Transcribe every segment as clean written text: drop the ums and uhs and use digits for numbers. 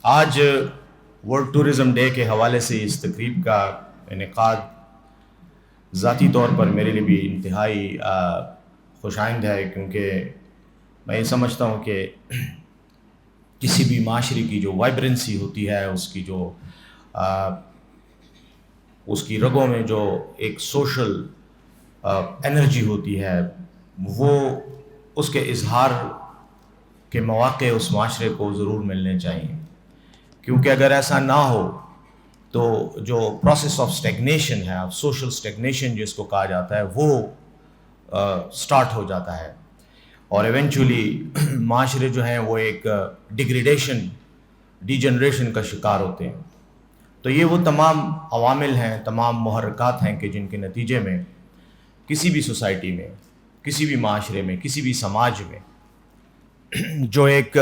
آج world tourism day کے حوالے سے اس تقریب کا انعقاد ذاتی طور پر میرے لیے بھی انتہائی خوش آئند ہے، کیونکہ میں یہ سمجھتا ہوں کہ کسی بھی معاشرے کی جو وائبرنسی ہوتی ہے، اس کی رگوں میں جو ایک سوشل انرجی ہوتی ہے، وہ اس کے اظہار کے مواقع اس معاشرے کو ضرور ملنے چاہیے، کیونکہ اگر ایسا نہ ہو تو جو پروسیس آف اسٹیگنیشن ہے، سوشل اسٹیگنیشن جس کو کہا جاتا ہے، وہ سٹارٹ ہو جاتا ہے اور ایونچولی معاشرے جو ہیں وہ ایک ڈیگریڈیشن، ڈی جنریشن کا شکار ہوتے ہیں۔ تو یہ وہ تمام عوامل ہیں، تمام محرکات ہیں کہ جن کے نتیجے میں کسی بھی سوسائٹی میں، کسی بھی معاشرے میں، کسی بھی سماج میں جو ایک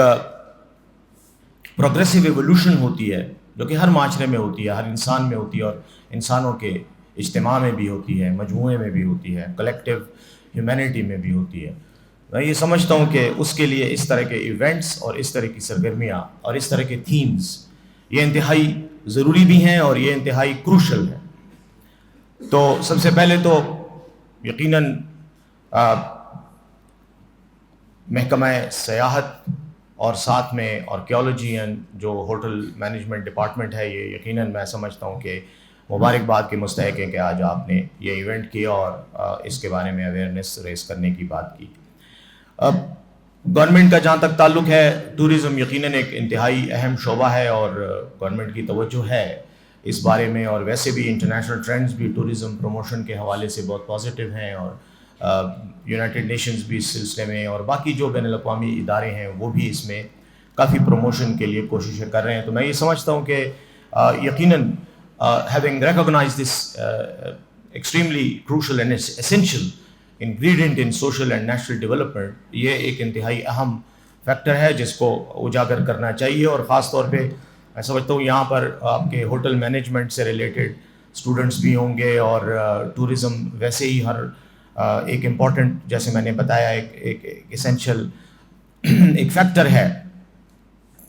پروگریسو ایوولوشن ہوتی ہے، جو کہ ہر معاشرے میں ہوتی ہے، ہر انسان میں ہوتی ہے، اور انسانوں کے اجتماع میں بھی ہوتی ہے، مجموعے میں بھی ہوتی ہے، کلیکٹیو ہیومینٹی میں بھی ہوتی ہے۔ میں یہ سمجھتا ہوں کہ اس کے لیے اس طرح کے ایونٹس اور اس طرح کی سرگرمیاں اور اس طرح کے تھیمز یہ انتہائی ضروری بھی ہیں اور یہ انتہائی کروشل ہیں۔ تو سب سے پہلے تو یقیناً محکمہ سیاحت اور ساتھ میں آرکیالوجی جو ہوٹل مینجمنٹ ڈپارٹمنٹ ہے، یہ یقیناً میں سمجھتا ہوں کہ مبارکباد کے مستحق ہے کہ آج آپ نے یہ ایونٹ کیا اور اس کے بارے میں اویئرنیس ریز کرنے کی بات کی۔ اب گورنمنٹ کا جہاں تک تعلق ہے، ٹورزم یقیناً ایک انتہائی اہم شعبہ ہے اور گورنمنٹ کی توجہ ہے اس بارے میں، اور ویسے بھی انٹرنیشنل ٹرینڈز بھی ٹورزم پروموشن کے حوالے سے بہت پازیٹیو ہیں، اور یونائٹڈ نیشنز بھی اس سلسلے میں اور باقی جو بین الاقوامی ادارے ہیں وہ بھی اس میں کافی پروموشن کے لیے کوششیں کر رہے ہیں۔ تو میں یہ سمجھتا ہوں کہ یقیناً having recognized this extremely crucial and essential ingredient in social and national development، یہ ایک انتہائی اہم فیکٹر ہے جس کو اجاگر کرنا چاہیے، اور خاص طور پہ میں سمجھتا ہوں یہاں پر آپ کے ہوٹل مینجمنٹ سے ریلیٹڈ اسٹوڈنٹس بھی ہوں گے، اور ٹورزم ویسے ہی ہر ایک امپورٹنٹ، جیسے میں نے بتایا، ایک ایسینشل ایک فیکٹر ہے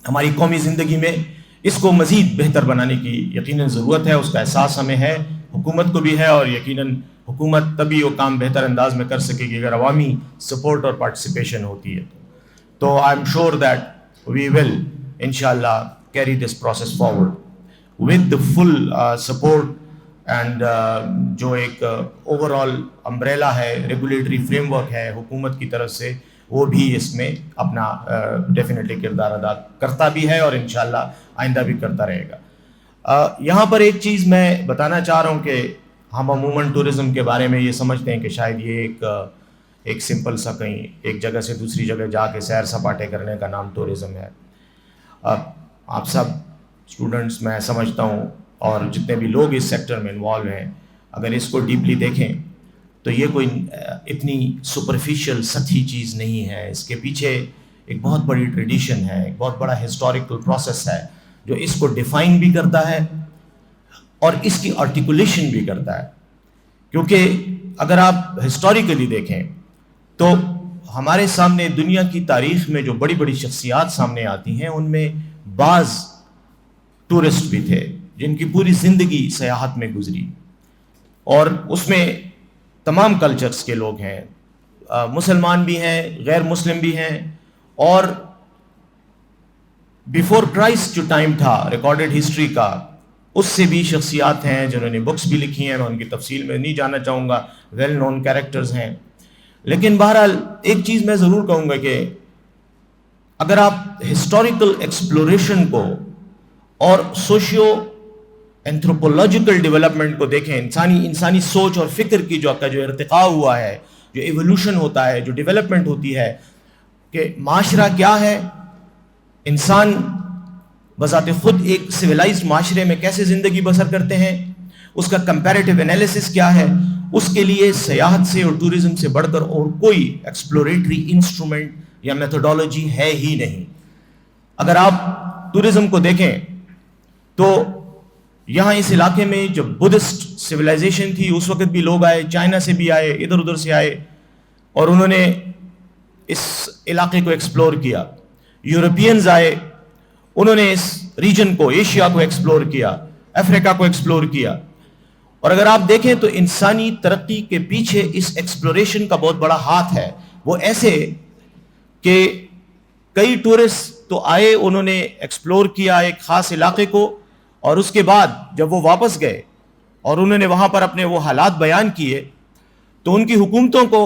ہماری قومی زندگی میں۔ اس کو مزید بہتر بنانے کی یقیناً ضرورت ہے، اس کا احساس ہمیں ہے، حکومت کو بھی ہے، اور یقیناً حکومت تبھی وہ کام بہتر انداز میں کر سکے گی اگر عوامی سپورٹ اور پارٹیسپیشن ہوتی ہے۔ تو I am sure that we will انشاءاللہ carry this process forward with the full support and جو ایک اوور آل امبریلا ہے، ریگولیٹری فریم ورک ہے حکومت کی طرف سے، وہ بھی اس میں اپنا ڈیفینیٹلی کردار ادا کرتا بھی ہے اور انشاءاللہ آئندہ بھی کرتا رہے گا۔ یہاں پر ایک چیز میں بتانا چاہ رہا ہوں کہ ہم عموماً ٹورزم کے بارے میں یہ سمجھتے ہیں کہ شاید یہ ایک سمپل سا کہیں ایک جگہ سے دوسری جگہ جا کے سیر سپاٹے کرنے کا نام ٹورزم ہے۔ آپ سب اسٹوڈنٹس، میں سمجھتا ہوں، اور جتنے بھی لوگ اس سیکٹر میں انوالو ہیں، اگر اس کو ڈیپلی دیکھیں تو یہ کوئی اتنی سپرفیشل سطحی چیز نہیں ہے۔ اس کے پیچھے ایک بہت بڑی ٹریڈیشن ہے، ایک بہت بڑا ہسٹوریکل پروسیس ہے جو اس کو ڈیفائن بھی کرتا ہے اور اس کی آرٹیکولیشن بھی کرتا ہے۔ کیونکہ اگر آپ ہسٹوریکلی دیکھیں تو ہمارے سامنے دنیا کی تاریخ میں جو بڑی بڑی شخصیات سامنے آتی ہیں، ان میں بعض ٹورسٹ بھی تھے جن کی پوری زندگی سیاحت میں گزری، اور اس میں تمام کلچرز کے لوگ ہیں، مسلمان بھی ہیں، غیر مسلم بھی ہیں، اور بیفور کرائسٹ جو ٹائم تھا ریکارڈڈ ہسٹری کا، اس سے بھی شخصیات ہیں جنہوں نے بکس بھی لکھی ہیں، میں ان کی تفصیل میں نہیں جانا چاہوں گا، ویل نون کیریکٹرز ہیں۔ لیکن بہرحال ایک چیز میں ضرور کہوں گا کہ اگر آپ ہسٹوریکل ایکسپلوریشن کو اور سوشیو اینتھروپولوجیکل ڈیولپمنٹ کو دیکھیں، انسانی سوچ اور فکر کی جو ارتقاء ہوا ہے، جو ایوولوشن ہوتا ہے، جو ڈیولپمنٹ ہوتی ہے، کہ معاشرہ کیا ہے، انسان بذات خود ایک سویلائزڈ معاشرے میں کیسے زندگی بسر کرتے ہیں، اس کا کمپیریٹیو انالیسس کیا ہے، اس کے لیے سیاحت سے اور ٹورزم سے بڑھ کر اور کوئی ایکسپلوریٹری انسٹرومنٹ یا میتھڈولوجی ہے ہی نہیں۔ اگر آپ ٹورزم کو دیکھیں تو یہاں اس علاقے میں جب بدھسٹ سویلائزیشن تھی، اس وقت بھی لوگ آئے، چائنا سے بھی آئے، ادھر ادھر سے آئے، اور انہوں نے اس علاقے کو ایکسپلور کیا۔ یورپینز آئے، انہوں نے اس ریجن کو، ایشیا کو ایکسپلور کیا، افریقہ کو ایکسپلور کیا. اور اگر آپ دیکھیں تو انسانی ترقی کے پیچھے اس ایکسپلوریشن کا بہت بڑا ہاتھ ہے. وہ ایسے کہ کئی ٹورسٹ تو آئے، انہوں نے ایکسپلور کیا ایک خاص علاقے کو، اور اس کے بعد جب وہ واپس گئے اور انہوں نے وہاں پر اپنے وہ حالات بیان کیے تو ان کی حکومتوں کو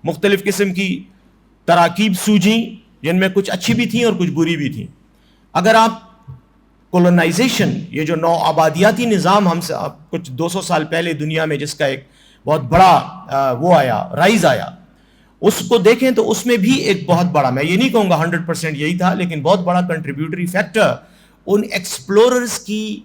مختلف قسم کی تراکیب سوجھیں، جن میں کچھ اچھی بھی تھیں اور کچھ بری بھی تھیں. اگر آپ کولونائزیشن، یہ جو نو آبادیاتی نظام ہم سے کچھ 200 سال پہلے دنیا میں جس کا ایک بہت بڑا وہ آیا، رائز آیا، اس کو دیکھیں تو اس میں بھی ایک بہت بڑا، میں یہ نہیں کہوں گا 100% یہی تھا، لیکن بہت بڑا کنٹریبیوٹری فیکٹر ان ایکسپلوررز کی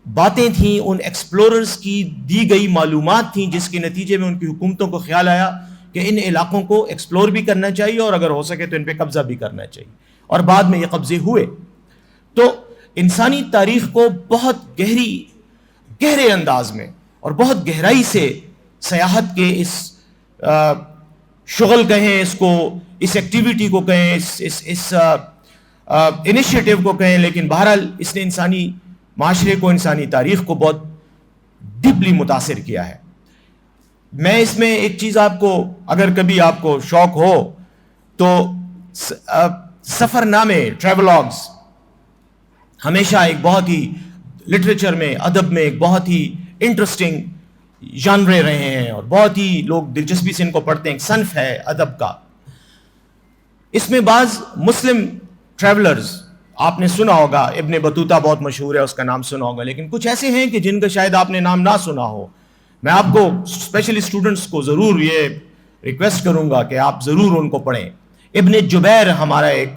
باتیں تھیں، ان ایکسپلوررز کی دی گئی معلومات تھیں، جس کے نتیجے میں ان کی حکومتوں کو خیال آیا کہ ان علاقوں کو ایکسپلور بھی کرنا چاہیے اور اگر ہو سکے تو ان پہ قبضہ بھی کرنا چاہیے، اور بعد میں یہ قبضے ہوئے. تو انسانی تاریخ کو بہت گہرے انداز میں اور بہت گہرائی سے سیاحت کے اس شغل کہیں، اس کو، اس ایکٹیویٹی کو کہیں، اس انیشیٹو کو کہیں، لیکن بہرحال اس نے انسانی معاشرے کو، انسانی تاریخ کو بہت ڈیپلی متاثر کیا ہے. میں اس میں ایک چیز آپ کو، اگر کبھی آپ کو شوق ہو تو سفر نامے، ٹریولاگز ہمیشہ ایک بہت ہی لٹریچر میں، ادب میں ایک بہت ہی انٹرسٹنگ جانرے رہے ہیں اور بہت ہی لوگ دلچسپی سے ان کو پڑھتے ہیں. ایک صنف ہے ادب کا. اس میں بعض مسلم ٹریولرز آپ نے سنا ہوگا، ابن بطوطہ بہت مشہور ہے، اس کا نام سنا ہوگا، لیکن کچھ ایسے ہیں کہ جن کا شاید آپ نے نام نہ سنا ہو. میں آپ کو اسپیشلی اسٹوڈنٹس کو ضرور یہ ریکویسٹ کروں گا کہ آپ ضرور ان کو پڑھیں. ابن جبیر ہمارا ایک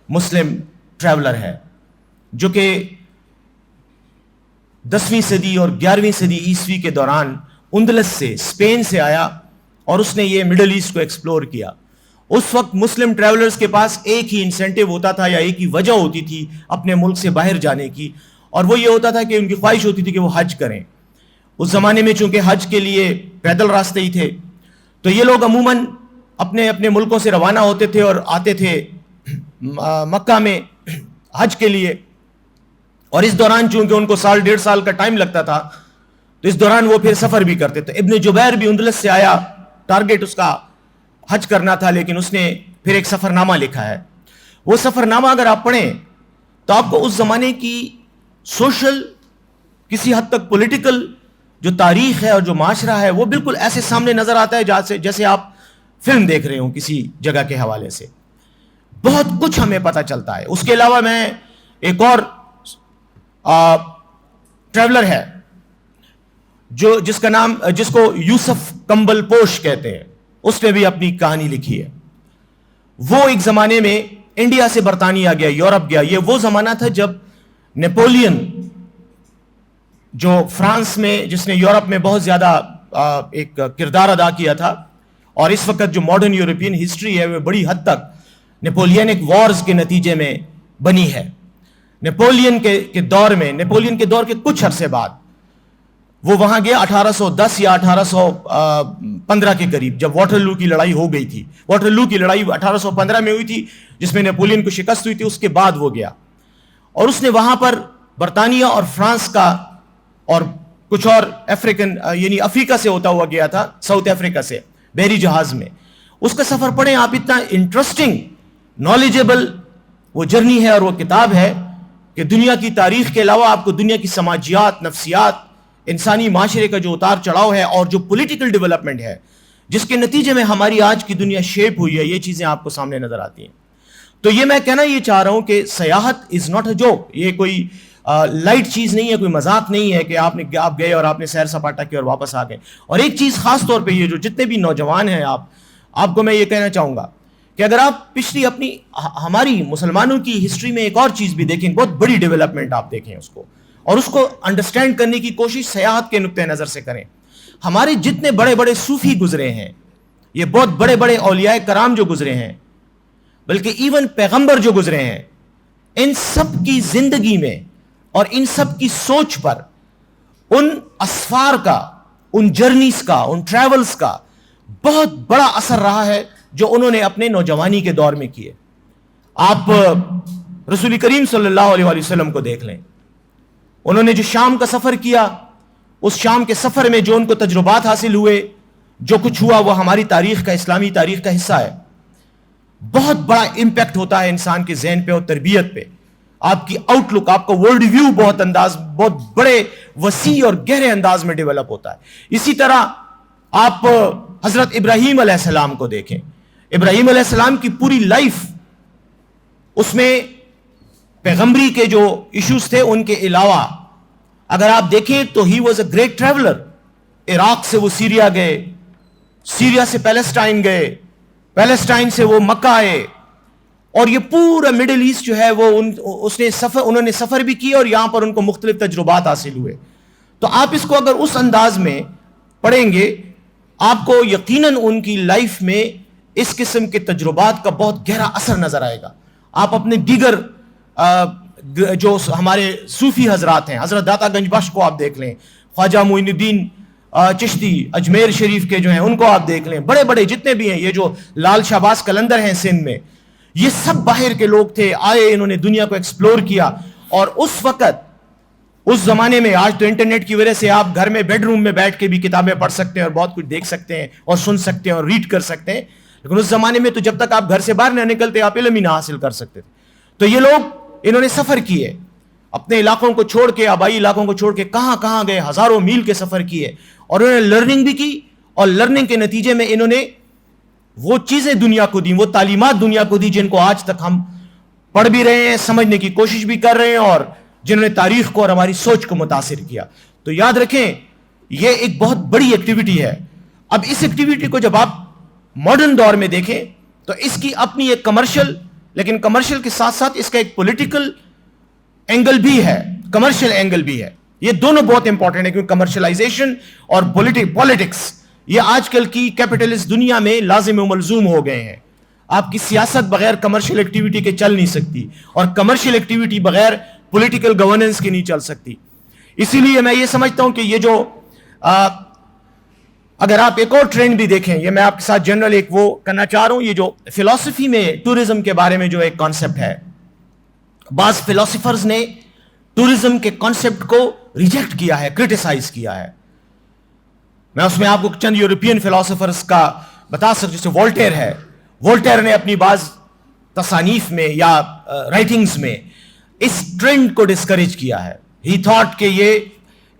مسلم ٹریولر ہے جو کہ 10ویں صدی اور 11ویں صدی عیسوی کے دوران اندلس سے، اسپین سے آیا اور اس نے یہ مڈل ایسٹ کو ایکسپلور کیا. اس وقت مسلم ٹریولرز کے پاس ایک ہی انسینٹیو ہوتا تھا یا ایک ہی وجہ ہوتی تھی اپنے ملک سے باہر جانے کی، اور وہ یہ ہوتا تھا کہ ان کی خواہش ہوتی تھی کہ وہ حج کریں. اس زمانے میں چونکہ حج کے لیے پیدل راستے ہی تھے تو یہ لوگ عموماً اپنے اپنے ملکوں سے روانہ ہوتے تھے اور آتے تھے مکہ میں حج کے لیے. اور اس دوران چونکہ ان کو 1.5 سال کا ٹائم لگتا تھا تو اس دوران وہ پھر سفر بھی کرتے تھے. ابن جبیر بھی اندلس سے آیا، ٹارگیٹ اس کا حج کرنا تھا، لیکن اس نے پھر ایک سفر نامہ لکھا ہے. وہ سفر نامہ اگر آپ پڑھیں تو آپ کو اس زمانے کی سوشل، کسی حد تک پولیٹیکل جو تاریخ ہے اور جو معاشرہ ہے وہ بالکل ایسے سامنے نظر آتا ہے جیسے آپ فلم دیکھ رہے ہوں کسی جگہ کے حوالے سے. بہت کچھ ہمیں پتہ چلتا ہے. اس کے علاوہ میں ایک اور ٹریولر ہے جس کا نام، جس کو یوسف کمبل پوش کہتے ہیں، اس نے بھی اپنی کہانی لکھی ہے. وہ ایک زمانے میں انڈیا سے برطانیہ گیا، یورپ گیا. یہ وہ زمانہ تھا جب نیپولین، جو فرانس میں، جس نے یورپ میں بہت زیادہ ایک کردار ادا کیا تھا، اور اس وقت جو ماڈرن یورپین ہسٹری ہے وہ بڑی حد تک نیپولینک وارز کے نتیجے میں بنی ہے. نیپولین کے دور کے کچھ عرصے بعد وہ وہاں گیا 1810 یا 1815 کے قریب، جب واٹرلو کی لڑائی ہو گئی تھی. واٹرلو کی لڑائی 1815 میں ہوئی تھی جس میں نیپولین کو شکست ہوئی تھی. اس کے بعد وہ گیا اور اس نے وہاں پر برطانیہ اور فرانس کا اور کچھ اور افریقن، یعنی افریقہ سے ہوتا ہوا گیا تھا، ساؤتھ افریقہ سے بحری جہاز میں. اس کا سفر پڑھیں آپ، اتنا انٹرسٹنگ، نالجیبل وہ جرنی ہے اور وہ کتاب ہے کہ دنیا کی تاریخ کے علاوہ آپ کو دنیا کی سماجیات، نفسیات، انسانی معاشرے کا جو اتار چڑھاؤ ہے اور جو پولیٹیکل ڈیولپمنٹ ہے جس کے نتیجے میں ہماری آج کی دنیا شیپ ہوئی ہے، یہ چیزیں آپ کو سامنے نظر آتی ہیں. تو یہ میں کہنا یہ چاہ رہا ہوں کہ سیاحت از ناٹ اے جوک. یہ کوئی لائٹ چیز نہیں ہے، کوئی مذاق نہیں ہے کہ آپ گئے اور آپ نے سیر سپاٹا کیا اور واپس آ گئے. اور ایک چیز خاص طور پہ یہ جو جتنے بھی نوجوان ہیں، آپ کو میں یہ کہنا چاہوں گا کہ اگر آپ پچھلی ہماری مسلمانوں کی ہسٹری میں ایک اور چیز بھی دیکھیں، بہت بڑی ڈیولپمنٹ آپ دیکھیں اس کو، اور اس کو انڈرسٹینڈ کرنے کی کوشش سیاحت کے نقطہ نظر سے کریں. ہمارے جتنے بڑے بڑے صوفی گزرے ہیں، یہ بہت بڑے بڑے اولیاء کرام جو گزرے ہیں، بلکہ ایون پیغمبر جو گزرے ہیں، ان سب کی زندگی میں اور ان سب کی سوچ پر ان اسفار کا، ان جرنیز کا، ان ٹریولز کا بہت بڑا اثر رہا ہے جو انہوں نے اپنے نوجوانی کے دور میں کیے. آپ رسول کریم صلی اللہ علیہ وسلم کو دیکھ لیں. انہوں نے جو شام کا سفر کیا, اس شام کے سفر میں جو ان کو تجربات حاصل ہوئے, جو کچھ ہوا, وہ ہماری تاریخ کا, اسلامی تاریخ کا حصہ ہے. بہت بڑا امپیکٹ ہوتا ہے انسان کے ذہن پہ اور تربیت پہ. آپ کی آؤٹ لک, آپ کا ورلڈ ویو بہت بڑے وسیع اور گہرے انداز میں ڈیولپ ہوتا ہے. اسی طرح آپ حضرت ابراہیم علیہ السلام کو دیکھیں. ابراہیم علیہ السلام کی پوری لائف, اس میں پیغمبری کے جو ایشوز تھے ان کے علاوہ اگر آپ دیکھیں تو he was a great traveller. Iraq سے وہ سیریا گئے, سیریا سے پیلسٹائن گئے, پیلسٹائن سے وہ مکہ آئے, اور یہ پورا مڈل ایسٹ جو ہے وہ انہوں نے سفر بھی کیا, اور یہاں پر ان کو مختلف تجربات حاصل ہوئے. تو آپ اس کو اگر اس انداز میں پڑھیں گے, آپ کو یقیناً ان کی لائف میں اس قسم کے تجربات کا بہت گہرا اثر نظر آئے گا. آپ اپنے دیگر جو ہمارے صوفی حضرات ہیں, حضرت داتا گنج بخش کو آپ دیکھ لیں, خواجہ معین الدین چشتی اجمیر شریف کے جو ہیں ان کو آپ دیکھ لیں, بڑے بڑے جتنے بھی ہیں, یہ جو لال شہباز قلندر ہیں سندھ میں, یہ سب باہر کے لوگ تھے, آئے, انہوں نے دنیا کو ایکسپلور کیا. اور اس وقت, اس زمانے میں, آج تو انٹرنیٹ کی وجہ سے آپ گھر میں بیڈ روم میں بیٹھ کے بھی کتابیں پڑھ سکتے ہیں اور بہت کچھ دیکھ سکتے ہیں اور سن سکتے ہیں اور ریڈ کر سکتے ہیں, لیکن اس زمانے میں تو جب تک آپ گھر سے باہر نہ نکلتے آپ علم ہی نہ حاصل کر سکتے تھے. تو یہ لوگ, انہوں نے سفر کیے, اپنے علاقوں کو چھوڑ کے, آبائی علاقوں کو چھوڑ کے کہاں کہاں گئے, ہزاروں میل کے سفر کیے, اور انہوں نے لرننگ بھی کی, اور لرننگ کے نتیجے میں انہوں نے وہ چیزیں دنیا کو دی, وہ تعلیمات دنیا کو دی جن کو آج تک ہم پڑھ بھی رہے ہیں, سمجھنے کی کوشش بھی کر رہے ہیں, اور جنہوں نے تاریخ کو اور ہماری سوچ کو متاثر کیا. تو یاد رکھیں یہ ایک بہت بڑی ایکٹیویٹی ہے. اب اس ایکٹیویٹی کو جب آپ ماڈرن دور میں دیکھیں تو اس کی اپنی ایک کمرشل, لیکن کمرشل کے ساتھ ساتھ اس کا ایک پولیٹیکل اینگل بھی ہے, کمرشل اینگل بھی ہے. یہ دونوں بہت امپورٹنٹ ہے, کیونکہ کمرشلائزیشن اور پولیٹکس یہ آج کل کی کیپٹلسٹ دنیا میں لازم و ملزوم ہو گئے ہیں. آپ کی سیاست بغیر کمرشل ایکٹیویٹی کے چل نہیں سکتی, اور کمرشل ایکٹیویٹی بغیر پولیٹیکل گورننس کی نہیں چل سکتی. اسی لیے میں یہ سمجھتا ہوں کہ یہ جو اگر آپ ایک اور ٹرینڈ بھی دیکھیں, یہ میں آپ کے ساتھ جنرل ایک وہ کرنا چاہ رہا ہوں, یہ جو فلسفی میں ٹورزم کے بارے میں جو ایک کانسیپٹ ہے, بعض فلسفرز نے ٹورزم کے کانسیپٹ کو ریجیکٹ کیا ہے, کرٹیسائز کیا ہے. میں اس میں آپ کو چند یورپین فلسفرز کا بتا سکتا ہوں, جیسے وولٹیر ہے. وولٹیر نے اپنی بعض تصانیف میں یا رائٹنگز میں اس ٹرینڈ کو ڈسکریج کیا ہے. ہی تھاٹ کہ یہ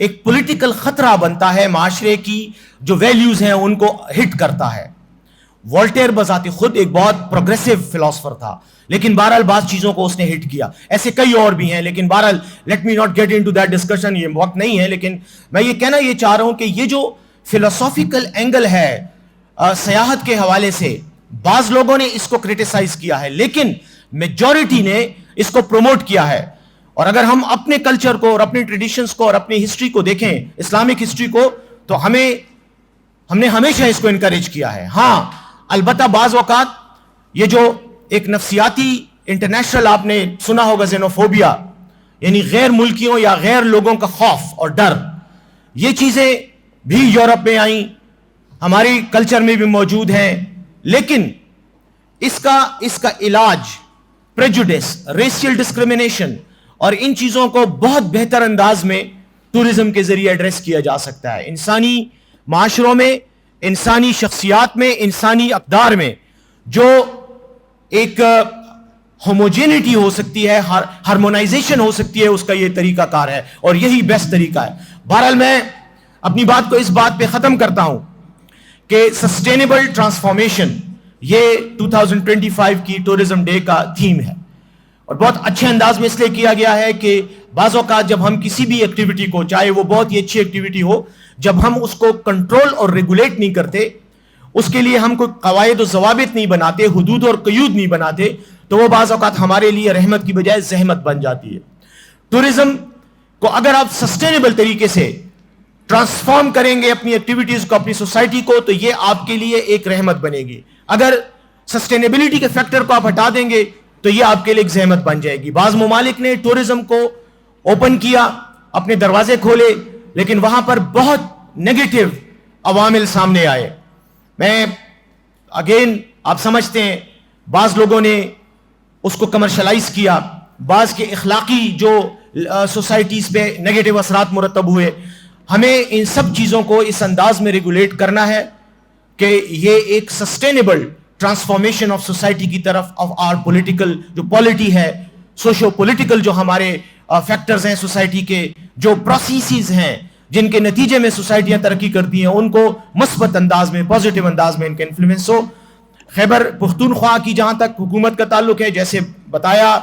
ایک پولیٹیکل خطرہ بنتا ہے, معاشرے کی جو ویلیوز ہیں ان کو ہٹ کرتا ہے. وولٹیر بذات خود ایک بہت پروگریسو فلسفر تھا, لیکن بہرحال بعض چیزوں کو اس نے ہٹ کیا. ایسے کئی اور بھی ہیں, لیکن بہرحال let me not get into that discussion, یہ وقت نہیں ہے. لیکن میں یہ کہنا یہ چاہ رہا ہوں کہ یہ جو فلسافیکل اینگل ہے سیاحت کے حوالے سے, بعض لوگوں نے اس کو کرٹیسائز کیا ہے, لیکن میجورٹی نے اس کو پروموٹ کیا ہے. اور اگر ہم اپنے کلچر کو اور اپنے ٹریڈیشنز کو اور اپنی ہسٹری کو دیکھیں, اسلامک ہسٹری کو, تو ہم نے ہمیشہ اس کو انکریج کیا ہے. ہاں البتہ بعض اوقات یہ جو ایک نفسیاتی انٹرنیشنل آپ نے سنا ہوگا زینوفوبیا, یعنی غیر ملکیوں یا غیر لوگوں کا خوف اور ڈر, یہ چیزیں بھی یورپ میں آئیں, ہماری کلچر میں بھی موجود ہیں. لیکن اس کا علاج پریجوڈس, ریشیل ڈسکریمنیشن اور ان چیزوں کو بہت بہتر انداز میں ٹورزم کے ذریعے ایڈریس کیا جا سکتا ہے. انسانی معاشروں میں, انسانی شخصیات میں, انسانی اقدار میں جو ایک ہوموجینٹی ہو سکتی ہے, ہارمونائزیشن ہو سکتی ہے, اس کا یہ طریقہ کار ہے, اور یہی بیسٹ طریقہ ہے. بہرحال میں اپنی بات کو اس بات پہ ختم کرتا ہوں کہ سسٹینیبل ٹرانسفارمیشن یہ 2025 کی ٹورزم ڈے کا تھیم ہے, اور بہت اچھے انداز میں اس لیے کیا گیا ہے کہ بعض اوقات جب ہم کسی بھی ایکٹیویٹی کو, چاہے وہ بہت ہی اچھی ایکٹیویٹی ہو, جب ہم اس کو کنٹرول اور ریگولیٹ نہیں کرتے, اس کے لیے ہم کوئی قواعد و ضوابط نہیں بناتے, حدود اور قیود نہیں بناتے, تو وہ بعض اوقات ہمارے لیے رحمت کی بجائے زحمت بن جاتی ہے. ٹورزم کو اگر آپ سسٹینیبل طریقے سے ٹرانسفارم کریں گے اپنی ایکٹیویٹیز کو, اپنی سوسائٹی کو, تو یہ آپ کے لیے ایک رحمت بنے گی. اگر سسٹینیبلٹی کے فیکٹر کو آپ ہٹا دیں گے تو یہ آپ کے لیے ایک زحمت بن جائے گی. بعض ممالک نے ٹورزم کو اوپن کیا, اپنے دروازے کھولے, لیکن وہاں پر بہت نیگیٹو عوامل سامنے آئے. میں اگین آپ سمجھتے ہیں بعض لوگوں نے اس کو کمرشلائز کیا, بعض کے اخلاقی جو سوسائٹیز پہ نگیٹو اثرات مرتب ہوئے. ہمیں ان سب چیزوں کو اس انداز میں ریگولیٹ کرنا ہے کہ یہ ایک سسٹینیبل ٹرانسفارمیشن آف سوسائٹی کی طرف آف آر پولیٹیکل جو پالیٹی ہے, سوشو پولیٹیکل جو ہمارے فیکٹرز ہیں سوسائٹی کے, جو پروسیسز ہیں جن کے نتیجے میں سوسائٹیاں ترقی کرتی ہیں, ان کو مثبت انداز میں, پازیٹیو انداز میں ان کا انفلوئنس ہو. خیبر پختونخوا کی جہاں تک حکومت کا تعلق ہے, جیسے بتایا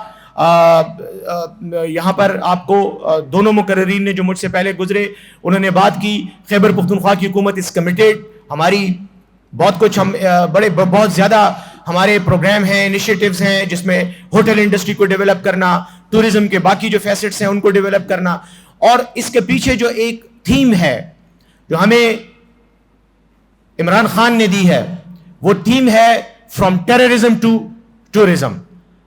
یہاں پر آپ کو دونوں مقررین نے جو مجھ سے پہلے گزرے انہوں نے بات کی, خیبر پختونخوا کی حکومت اس کمیٹیڈ, ہماری بہت کچھ ہم بہت زیادہ ہمارے پروگرام ہیں, انیشیٹوز ہیں جس میں ہوٹل انڈسٹری کو ڈیولپ کرنا, ٹورزم کے باقی جو فیسٹس ہیں ان کو ڈیولپ کرنا, اور اس کے پیچھے جو ایک تھیم ہے جو ہمیں عمران خان نے دی ہے, وہ تھیم ہے فرام ٹیررزم ٹو ٹورزم.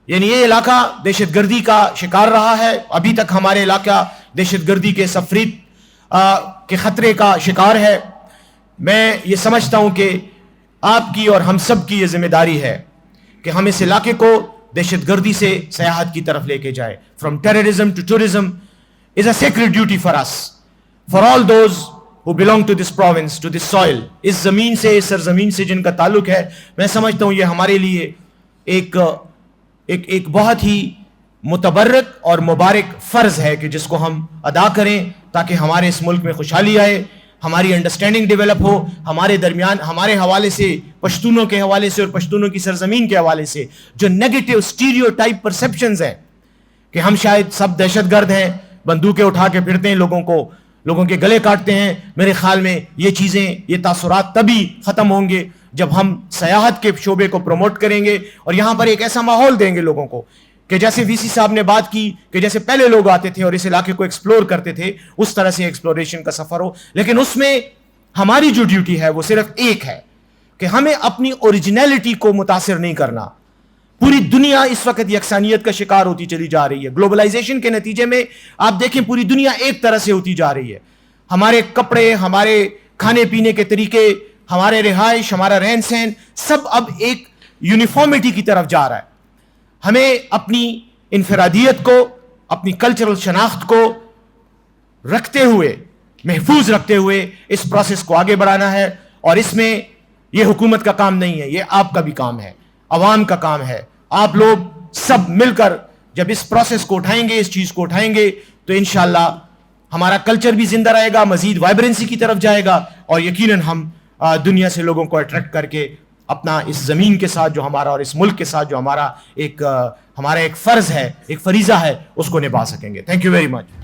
یعنی یہ علاقہ دہشت گردی کا شکار رہا ہے, ابھی تک ہمارے علاقہ دہشت گردی کے تفریق کے خطرے کا شکار ہے. میں یہ سمجھتا ہوں کہ آپ کی اور ہم سب کی یہ ذمہ داری ہے کہ ہم اس علاقے کو دہشت گردی سے سیاحت کی طرف لے کے جائیں. From terrorism to tourism is a sacred duty for us, for all those who belong to this province, to this soil. اس زمین سے, اس سرزمین سے جن کا تعلق ہے, میں سمجھتا ہوں یہ ہمارے لیے ایک بہت ہی متبرک اور مبارک فرض ہے کہ جس کو ہم ادا کریں تاکہ ہمارے اس ملک میں خوشحالی آئے, ہماری انڈرسٹینڈنگ ڈیولپ ہو, ہمارے درمیان ہمارے حوالے سے, پشتونوں کے حوالے سے اور پشتونوں کی سرزمین کے حوالے سے جو نیگیٹو اسٹیریوٹائپ پرسیپشنز ہیں کہ ہم شاید سب دہشت گرد ہیں, بندوقیں اٹھا کے پھرتے ہیں, لوگوں کے گلے کاٹتے ہیں, میرے خیال میں یہ چیزیں, یہ تاثرات تبھی ختم ہوں گے جب ہم سیاحت کے شعبے کو پروموٹ کریں گے اور یہاں پر ایک ایسا ماحول دیں گے لوگوں کو کہ جیسے وی سی صاحب نے بات کی کہ جیسے پہلے لوگ آتے تھے اور اس علاقے کو ایکسپلور کرتے تھے, اس طرح سے ایکسپلوریشن کا سفر ہو. لیکن اس میں ہماری جو ڈیوٹی ہے وہ صرف ایک ہے کہ ہمیں اپنی اوریجنلٹی کو متاثر نہیں کرنا. پوری دنیا اس وقت یکسانیت کا شکار ہوتی چلی جا رہی ہے. گلوبلائزیشن کے نتیجے میں آپ دیکھیں پوری دنیا ایک طرح سے ہوتی جا رہی ہے. ہمارے کپڑے, ہمارے کھانے پینے کے طریقے, ہمارے رہائش, ہمارا رہن سہن سب اب ایک یونیفارمٹی کی طرف جا رہا ہے. ہمیں اپنی انفرادیت کو, اپنی کلچرل شناخت کو رکھتے ہوئے, محفوظ رکھتے ہوئے اس پروسیس کو آگے بڑھانا ہے. اور اس میں یہ حکومت کا کام نہیں ہے, یہ آپ کا بھی کام ہے, عوام کا کام ہے. آپ لوگ سب مل کر جب اس پروسیس کو اٹھائیں گے, اس چیز کو اٹھائیں گے, تو انشاءاللہ ہمارا کلچر بھی زندہ رہے گا, مزید وائبرنسی کی طرف جائے گا, اور یقیناً ہم دنیا سے لوگوں کو اٹریکٹ کر کے اپنا اس زمین کے ساتھ جو ہمارا اور اس ملک کے ساتھ جو ہمارا ایک فرض ہے, ایک فریضہ ہے, اس کو نبھا سکیں گے. Thank you very much.